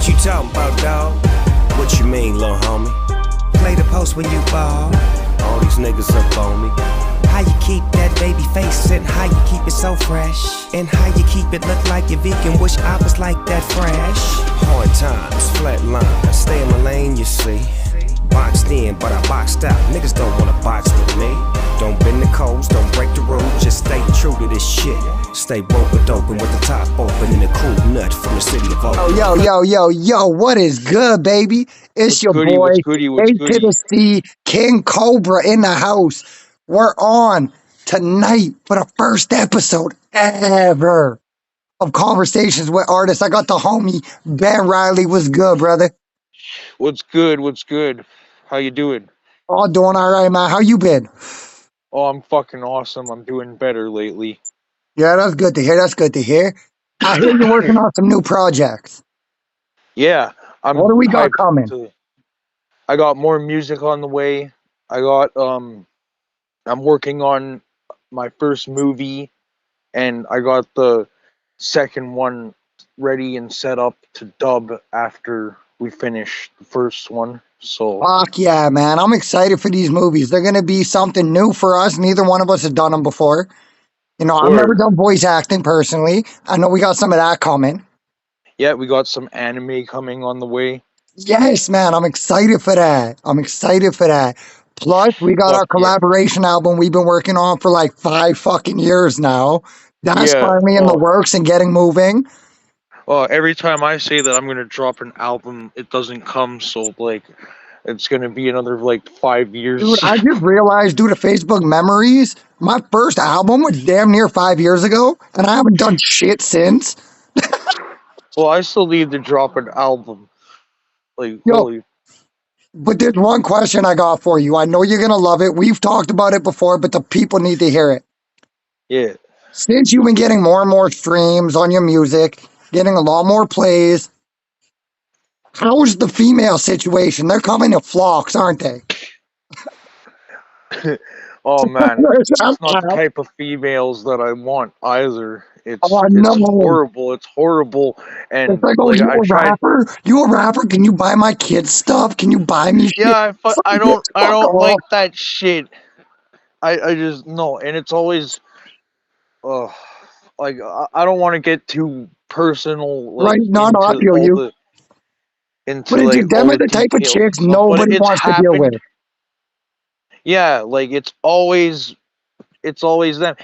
What you talking about, dawg? What you mean, lil' homie? Play the post when you ball. All these niggas up on me. How you keep that baby face and how you keep it so fresh, and how you keep it look like you're vegan. Wish I was like that fresh. Hard times, flat line. I stay in my lane, you see. Boxed in, but I boxed out. Niggas don't wanna box with me. Don't bend the codes, don't break the rules. Just stay true to this shit. Stay broke open with the top open and a cool nut from the city of Oakland. Yo, what is good, baby? It's What's your goody, boy, what's goody, what's A to goody? the C, King Cobra in the house. We're on tonight for the first episode ever of Conversations with Artists. I got the homie, Ben Riley. What's good, brother? What's good? What's good? How you doing? All doing all right, man. How you been? Oh, I'm fucking awesome. I'm doing better lately. Yeah, that's good to hear. That's good to hear. I hear you're working on some new projects. Yeah, I'm What do we got hyped coming? I got more music on the way. I'm working on my first movie, and I got the second one ready and set up to dub after we finish the first one. So Fuck yeah, man. I'm excited for these movies. They're going to be something new for us. Neither one of us has done them before. You know, I've never word. done voice acting personally. I know we got some of that coming. Yeah, we got some anime coming on the way. Yes, man. I'm excited for that. I'm excited for that. Plus, we got Fuck our yeah. collaboration album we've been working on for like 5 fucking years now. That's Yeah. finally in the works and getting moving. Every time I say that I'm gonna drop an album, it doesn't come. So like, it's gonna be another like 5 years. Dude, I just realized due to Facebook memories, my first album was damn near 5 years ago, and I haven't done shit since. Well, I still need to drop an album. Like, Yo, holy, but there's one question I got for you. I know you're gonna love it. We've talked about it before, but the people need to hear it. yeah. Since you've been getting more and more streams on your music, getting a lot more plays, how's the female situation? They're coming in flocks, aren't they? Oh man, Where's that it's not the at? type of females that I want either. Oh, I It's know. horrible. It's horrible. It's And like, oh, like you I a tried. rapper? You a rapper? Can you buy my kids stuff? Can you buy me shit? Yeah, I Fuck, bitch, I fuck don't off. like that shit. I just no, and it's always like I don't want to get too personal Right? like No, I feel you. into But it's like them all are the the type of details and chicks stuff, but nobody it's wants to deal with. happened. Yeah, like it's always them.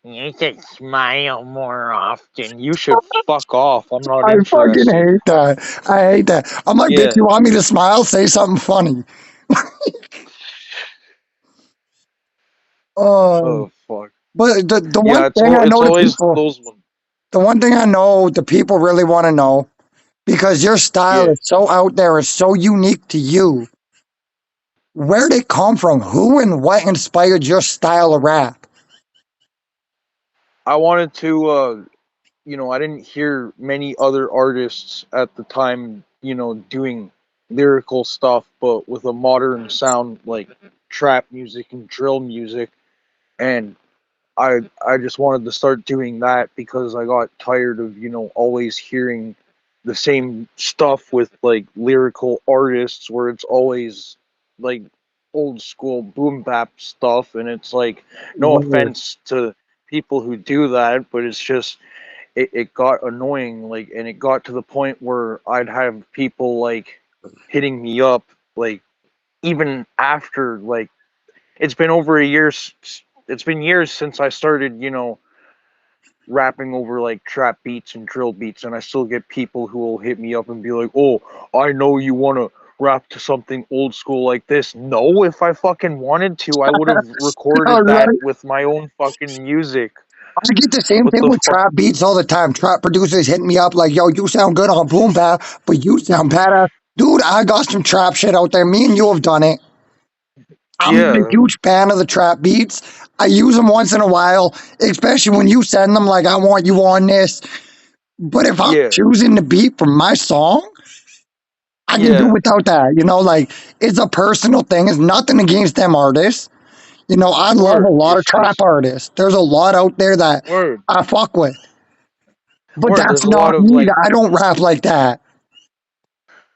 You should smile more often. You should fuck off. I'm not I fucking interested. hate that. I hate that. I'm like, bitch, Yeah. you want me to smile? Say something funny. Oh Um, fuck. but the one Yeah, thing I it's know always those ones. the one thing I know the people really want to know, because your style Yeah. is so out there and so unique to you. Where'd it come from? Who and what inspired your style of rap? I wanted to I didn't hear many other artists at the time, doing lyrical stuff, but with a modern sound like trap music and drill music. And I just wanted to start doing that because I got tired of, always hearing the same stuff with like lyrical artists where it's always like old school boom bap stuff, and it's like no Word. offense to people who do that, but it's just it got annoying, like, and it got to the point where I'd have people like hitting me up, like, even after, like, it's been over a year. It's been years since I started, rapping over like trap beats and drill beats, and I still get people who will hit me up and be like, "Oh, I know you want to rap to something old school like this." No, if I fucking wanted to, I would have All recorded right. that with my own fucking music. I get the same What thing the with fuck? trap beats all the time. Trap producers hitting me up like, yo, you sound good on boom bap, but you sound badass. Dude, I got some trap shit out there. Me and you have done it. I'm not a Yeah, huge fan of the trap beats. I use them once in a while, especially when you send them like, I want you on this. But if I'm yeah, choosing the beat for my song, I can do yeah. without that. Like, it's a personal thing. It's nothing against them artists. I love a Word. lot of It's trap just artists. There's a lot out there that word. I fuck with. But Word. that's There's a not lot of me. like I don't rap like that.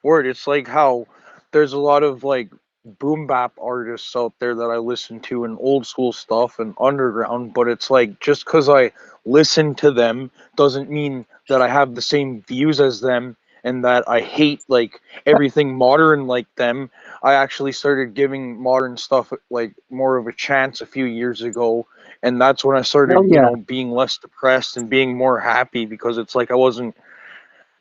Word, it's like how there's a lot of like boom bap artists out there that I listen to and old school stuff and underground, but it's like just because I listen to them doesn't mean that I have the same views as them and that I hate like everything modern like them. I actually started giving modern stuff like more of a chance a few years ago, and that's when I Hell started, yeah. being less depressed and being more happy because it's like I wasn't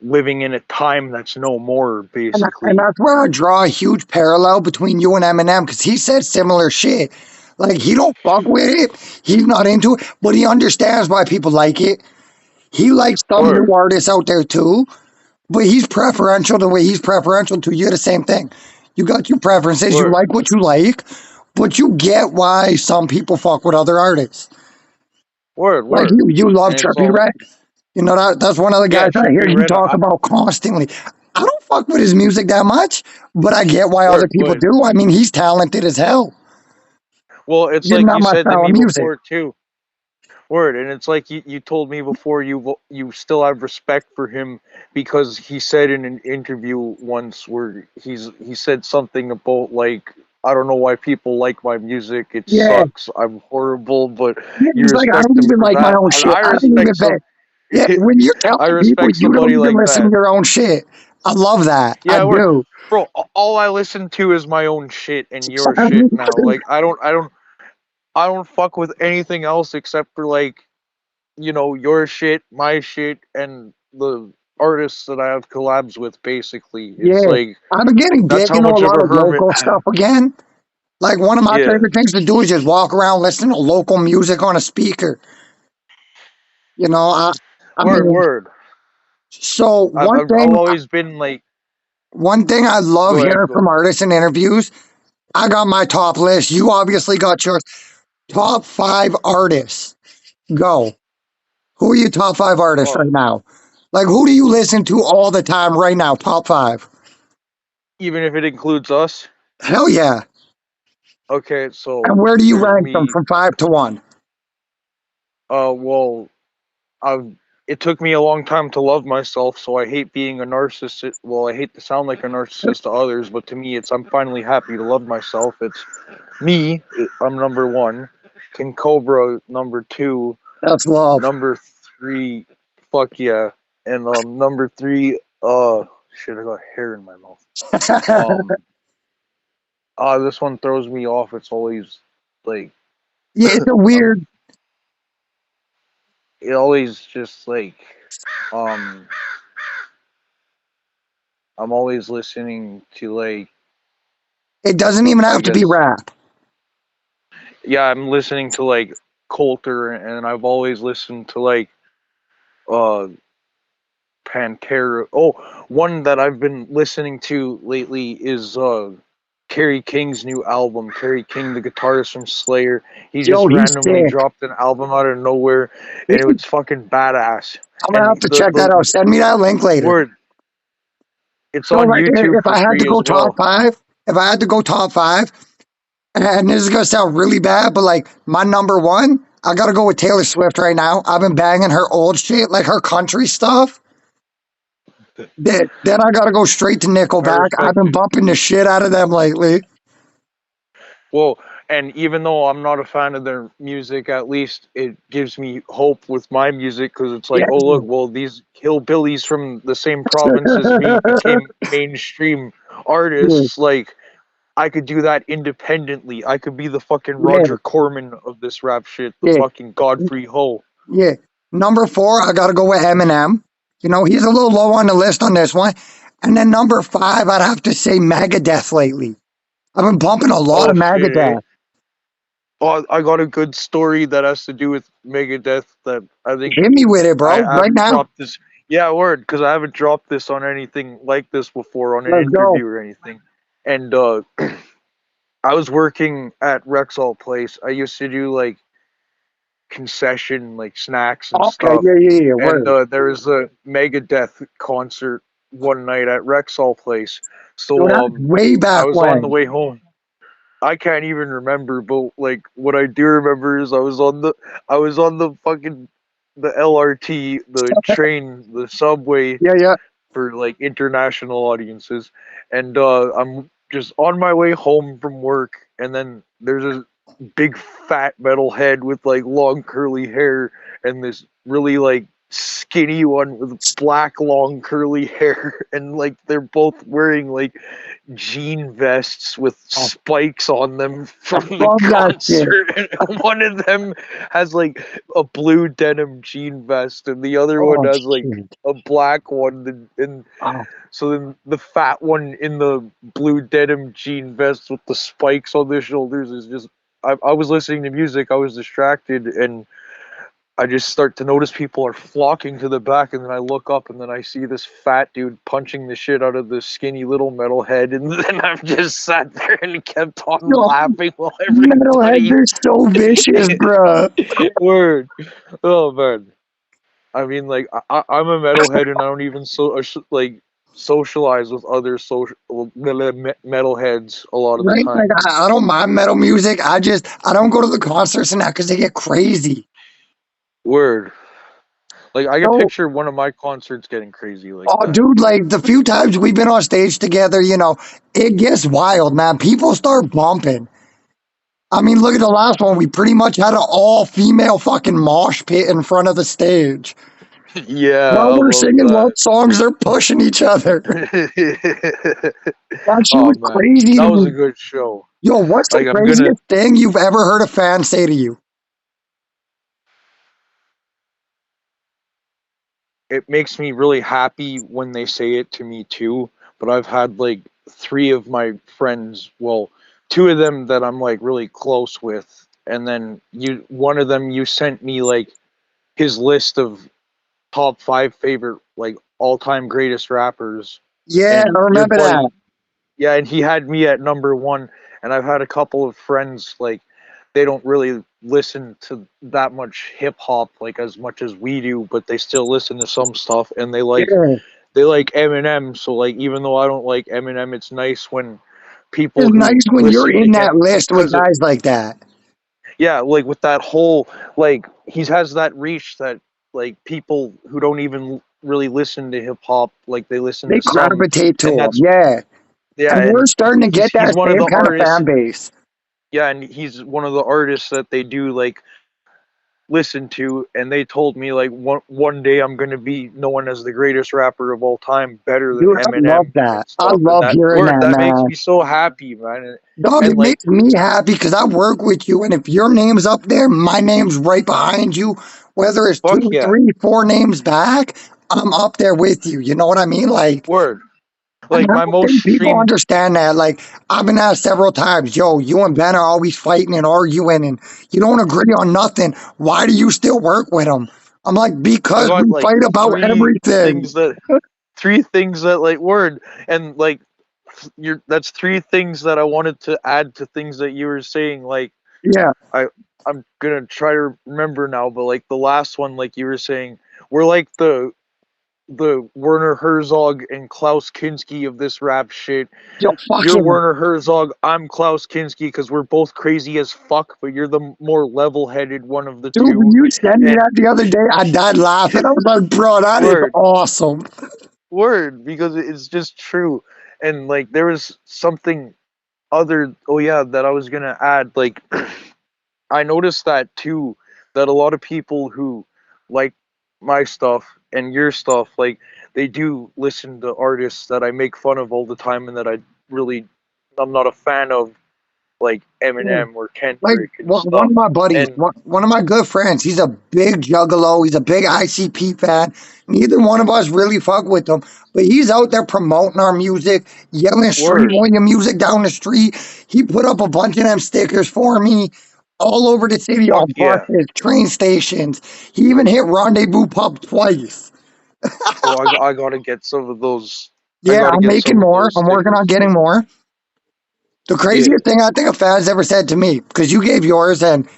living in a time that's no more, And basically. that's where I draw a huge parallel between you and Eminem because he said similar shit. Like he don't fuck with it, he's not into it, but he understands why people like it. He likes some new Word, artists out there too, but he's preferential the way he's preferential to you. The same thing. You got your preferences. You word, like what you like, but you get why some people fuck with other artists. Like word. you love And it's Trippie all, Redd. You know that's one of the yeah, guys I hear Trippie you Red. talk about constantly. I don't fuck with his music that much, but I get why other Word, people but do. I mean, he's talented as hell. well, it's Just like not you my said to style of me music. before too. Word, and it's like you told me before you still have respect for him because he said in an interview once where he said something about like I don't know why people like my music. It Yeah, sucks. I'm horrible, but yeah. you He's like, I respect don't him even for like my that, own and shit. I I don't even respect bet. some. Yeah, when you're I telling people respect you don't somebody even like listen to that. your own shit, I love that. I Yeah, we're do. bro. All I listen to is my own shit and your shit now. Like I don't fuck with anything else except for like your shit, my shit, and the artists that I have collabs with. Basically, it's Yeah, like I've been getting that's big how into a much of lot a of hermit. local stuff again. Like one of my Yeah, favorite things to do is just walk around listening to local music on a speaker. You know, I word, mean, word. so I've always been like, one thing I love go ahead, hearing go. from artists in interviews. I got my top list. You obviously got yours. Top five artists. Go. Who are your top five artists Oh, right now? Like, who do you listen to all the time right now? Top five. even if it includes us. Hell yeah. Okay, And so where do you there's rank them me. from 5 to 1? Well, I've it took me a long time to love myself, so I hate being a narcissist. Well, I hate to sound like a narcissist to others, but to me, it's I'm finally happy to love myself. It's me. I'm number one. King Cobra number two. That's love. Number three. Fuck yeah. And number three. Shit, I got hair in my mouth. Yeah, Um. This one throws me off. It's always like it's a I'm. weird. It always just like um. I'm always listening to like It doesn't even I have to be guess rap. yeah, I'm listening to like Coulter, and I've always listened to like uh Pantera. Oh, one that I've been listening to lately is Kerry King's new album. Kerry King, the guitarist from Slayer, he Yo, just he's randomly sick. dropped an album out of nowhere, and it I'm was fucking badass. gonna have And to the check that out. the Send me that link later. word, it's So, on like, YouTube if for I had to free go as top well. five, if I had to go top five, and this is gonna sound really bad, but like my number one, I gotta go with Taylor Swift right now. I've been banging her old shit, like her country stuff. Then I gotta go straight to I Nickelback. I've respect been it. bumping the shit out of them lately. Well, and even though I'm not a fan of their music, at least it gives me hope with my music because it's Yeah. like, oh look, well these hillbillies from the same province as me became mainstream Yeah, artists. Like I could do that independently. I could be the fucking yeah, Roger Corman of this rap shit, the yeah, fucking Godfrey Ho. yeah. Number four, I gotta go with Eminem. You know, he's a little low on the list on this one. And then number five, I'd have to say Megadeth lately. I've been bumping a lot Oh of shit, eh? Megadeth. Oh, I got a good story that has to do with Megadeth that I think Hit me with it, I bro, right haven't now. dropped this. Yeah, word, because I haven't dropped this on anything like this before on an Let's go. interview or anything. And I was working at Rexall Place. I used to do like concession, like snacks and Okay, stuff. yeah. And Word. there was a Megadeth concert one night at Rexall Place. So So that's way I back was on the when. way home. I can't even remember, but like what I do remember is I was on the fucking the LRT, the train, the subway Yeah. for like international audiences, and I'm just on my way home from work, and then there's a big fat metalhead with like long curly hair, and this really like skinny one with black long curly hair, and like they're both wearing like jean vests with spikes on them from the love that shit. concert. And one of them has like a blue denim jean vest, and the other one Oh, has like shit. a black one. And Oh, so then the fat one in the blue denim jean vest with the spikes on their shoulders is just. I was listening to music, I was distracted, and I just start to notice people are flocking to the back, and then I look up, and then I see this fat dude punching the shit out of the skinny little metalhead, and then I've just sat there and kept on Yo, laughing while metalheads everybody. are so vicious, bruh. Word. Oh man. I mean, like I'm a metalhead, and I don't even like socialize with other metalheads a lot of the Right? Like, time. I don't mind metal music. I don't go to the concerts and that because they get crazy. Word. Like I can So, picture one of my concerts getting crazy like oh, that. dude, like the few times we've been on stage together, it gets wild, man. People start bumping. I mean, look at the last one. We pretty much had an all-female fucking mosh pit in front of the stage. Yeah, While I we're love singing love that. songs, they're pushing each other. That shit Oh was man, crazy that to was a me. good show. Yo, what's the Like I'm gonna. craziest thing you've ever heard a fan say to you? It makes me really happy when they say it to me too. But I've had like three of my friends. Well, two of them that I'm like really close with, and then one of them you sent me like his list of top five favorite like all time greatest rappers, Yeah, and I your remember that. buddy. Yeah, and he had me at number one. And I've had a couple of friends like they don't really listen to that much hip hop like as much as we do, but they still listen to some stuff, and Yeah, they like Eminem. So like even though I don't like Eminem, it's nice when it's people nice who when you're listen to in him that list with because of guys like that. yeah, like with that whole like he has that reach that like people who don't even really listen to hip hop like they listen They to some, gravitate to and them. that's Yeah, yeah, and we're and starting to get he's that one of same the kind of artists. fan base. Yeah, and he's one of the artists that they do like listen to, and they told me like one day I'm gonna be known as the greatest rapper of all time, better than Dude, I love Eminem and that. I stuff. And love that hearing word that, that makes man. me so happy, man. Dog, And it like makes me happy because I work with you, and if your name's up there, my name's right behind you. Whether it's fuck two, yeah, three, four names back, I'm up there with you. You know what I mean? Like, word. and Like I my don't most think people streamed. understand that. Like, I've been asked several times, yo, you and Ben are always fighting and arguing, and you don't agree on nothing. Why do you still work with them? I'm like, I because got we like fight about everything. three things that like word, and like you're that's three things that I wanted to add to things that you were saying. Like Yeah. I I'm gonna try to remember now, but like the last one, like you were saying, we're like the Werner Herzog and Klaus Kinski of this rap shit. Yo, You're fucking Werner Herzog, I'm Klaus Kinski because we're both crazy as fuck, but you're the more level-headed one of the dude, when two. you sent me And that the other day, I died laughing. I was like, bro, that is word, awesome. word, because it's just true. And like there was something other, oh yeah, that I was gonna add. Like I noticed that too, that a lot of people who like my stuff and your stuff, like they do listen to artists that I make fun of all the time and that I'm not a fan of, like Eminem or Like Kendrick and one stuff. of my buddies, And one of my good friends, he's a big Juggalo. He's a big ICP fan. Neither one of us really fuck with him, but he's out there promoting our music, yelling Street word, William music down the street. He put up a bunch of them stickers for me all over the city fuck on yeah. buses, train stations. He even hit Rendezvous Pub twice. Oh, I gotta get some of those. I Yeah, gotta I'm get making some of more. those I'm working on stickers getting too. more. The Yeah, craziest thing I think a fan's ever said to me, because you gave yours, and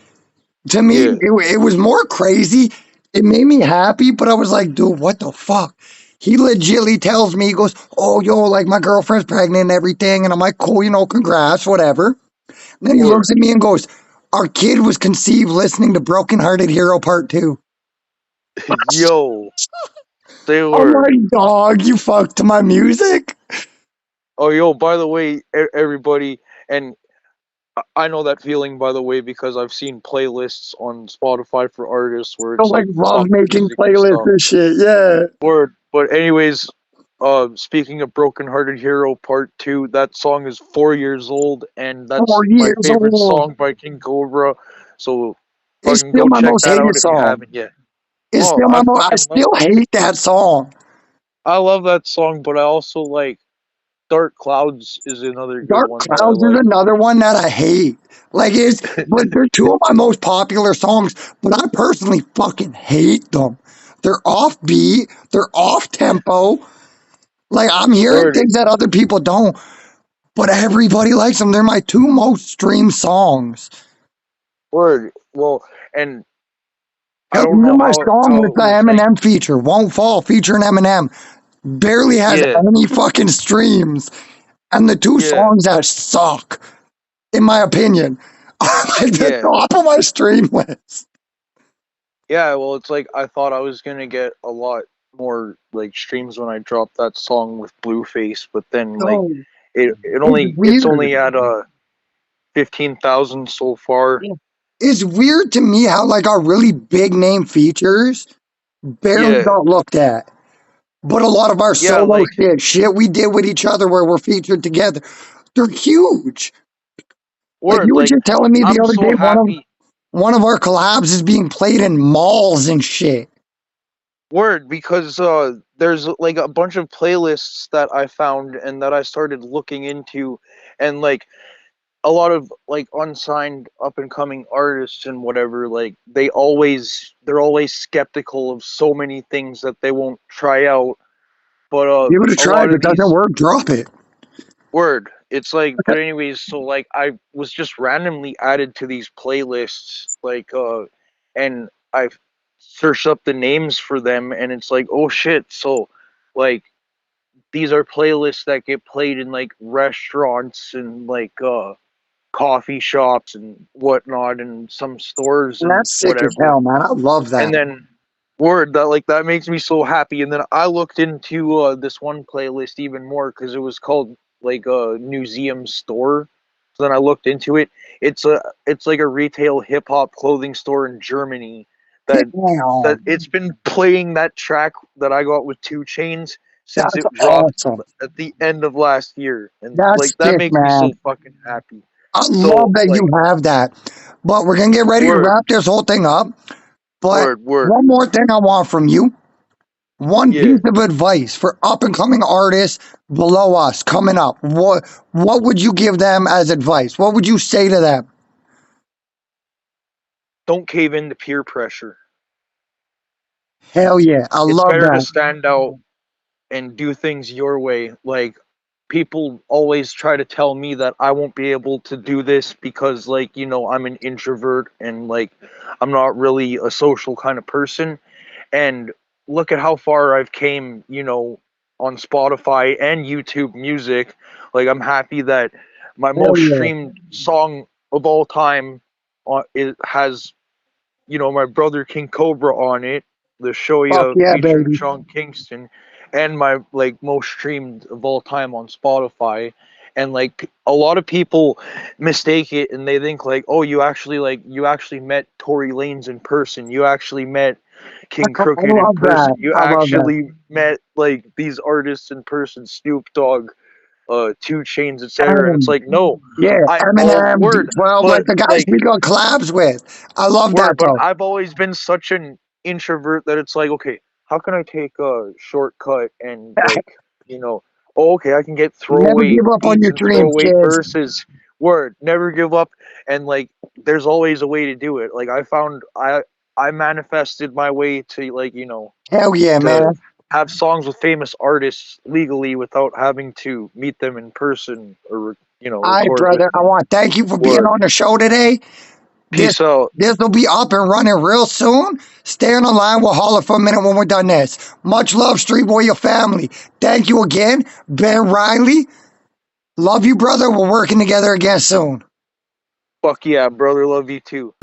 to me, yeah. it was more crazy. It made me happy, but I was like, dude, what the fuck? He legitly tells me, he goes, oh, yo, like my girlfriend's pregnant and everything. And I'm like, cool, congrats, whatever. And then he looks Word. at me and goes, our kid was conceived listening to Broken Hearted Hero Part 2. Yo, They Oh were. my dog, you fucked to my music? Oh, yo, by the way, everybody, and I know that feeling, by the way, because I've seen playlists on Spotify for artists where I it's like like love song making music and playlists stuff. and shit, yeah. Word. But anyways, speaking of Broken Hearted Hero Part 2, that song is 4 years old, and that's 4 years my favorite old. song by King Cobra. So It's fucking still go my check most that hated out if you song. haven't yet. It's Oh, still I I fucking love still hate that song. I love that song, but I also like Dark Clouds is another good Dark one that I Clouds is like. another one that I hate. But they're two of my most popular songs, but I personally fucking hate them. They're offbeat, they're off tempo. Like, I'm hearing Word, things that other people don't, but everybody likes them. They're my two most streamed songs. word. Well, and I Hell, don't even know my song how with it the was like. Eminem feature, Won't Fall, featuring Eminem, barely has Yeah, any fucking streams. And the two yeah, songs that suck, in my opinion, are like the yeah. top of my stream list. Yeah, well, it's like I thought I was gonna get a lot more like streams when I dropped that song with Blueface, but then like No, it's it's weird. only at 15,000 so far. It's weird to me how like our really big name features barely Yeah, got looked at. But a lot of our yeah, solo shit we did with each other where we're featured together, they're huge. Like you were like just telling me the I'm other so day, happy. one of our collabs is being played in malls and shit. Word, because there's like a bunch of playlists that I found and that I started looking into, and like a lot of like unsigned up and coming artists and whatever, like they're always skeptical of so many things that they won't try out. But Give it a a try. lot If of it doesn't these work, drop it. word, it's like, but anyways, so like I was just randomly added to these playlists, like and I've searched up the names for them, and it's like, oh shit, so like these are playlists that get played in like restaurants and like coffee shops and whatnot, and some stores And and that's sick as whatever. hell, man. I love that. And then word that like that makes me so happy. And then I looked into this one playlist even more because it was called like a museum store. So then I looked into it. It's like a retail hip hop clothing store in Germany that Damn, it's been playing that track that I got with Two Chains since that's it dropped awesome. at the end of last year, and That's like that sick, makes me man. so fucking happy. I love So that you like have that. But we're gonna get ready to word, wrap this whole thing up. But word, one more thing I want from you. One yeah. piece of advice for up and coming artists below us coming up. What would you give them as advice? What would you say to them? Don't cave in to peer pressure. Hell yeah, I It's love better to that. stand out and do things your way. Like people always try to tell me that I won't be able to do this because like, I'm an introvert and like I'm not really a social kind of person. And look at how far I've came, on Spotify and YouTube Music. Like I'm happy that my Hell most yeah. streamed song of all time it has my brother King Cobra on it, the Fuck Shoya yeah, featuring baby. Sean Kingston, and my like most streamed of all time on Spotify. And like a lot of people mistake it and they think like, oh, you actually met Tory Lanez in person. You actually met King I Crooked in love that. person. You I love that. actually met like these artists in person, Snoop Dogg, Two Chains, etc. And it's Um, like, no, yeah, I all Eminem, word, D12, but like the guys like we got collabs with. I love that word, but though. I've always been such an introvert that it's like, okay, how can I take a shortcut and like, oh, okay, I can get Never throwaway give up on beats your and dreams, throwaway kids. verses. Word, never give up, and like, there's always a way to do it. Like I found, I manifested my way to like, Hell yeah, to man. have songs with famous artists legally without having to meet them in person or All right, record with brother. I them. want to thank you for being Word, on the show today. This peace out. this will be up and running real soon. Stay on the line. We'll holler for a minute when we're done this. Much love, Street Warrior family. Thank you again, Ben Riley. Love you, brother. We're working together again soon. Fuck yeah, brother. Love you too.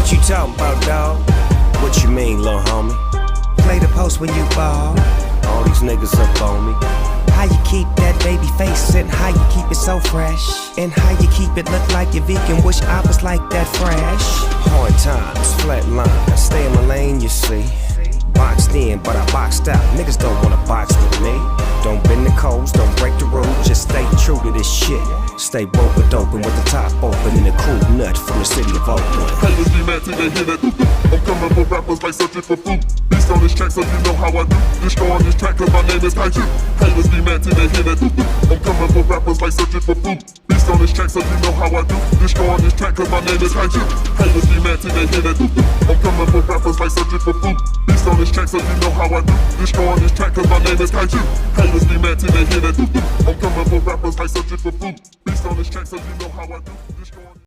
What you talking about, dawg? What you mean, lil' homie? Play the post when you ball. All these niggas up on me. How you keep that baby face and how you keep it so fresh, and how you keep it look like you're vegan. Wish I was like that fresh. Hard times, flat line. I stay in my lane, you see. Boxed in, but I boxed out. Niggas don't wanna box with me. Don't bend the codes, don't break the rules. Just stay true to this shit. Stay woke with open with the top open and a cool nut from the city of Oakland. Haters be mad till they hear that. I'm coming for rappers like searching for food. Beast on this track so you know how I do. Destroying this track cause my name is Kaiju. Haters be mad till they hear that. I'm coming for rappers like searching for food. Beast on this track so you know how I do. Destroying this track cause my name is Kaiju. Haters be mad till they hear that. I'm coming for rappers like searching for food. Beast on this track so you know how I do. Destroying this track cause my name is Kaiju. Haters be mad till they hear that. I'm coming for rappers like searching for food. Beast on this track so you know how I do. Destroying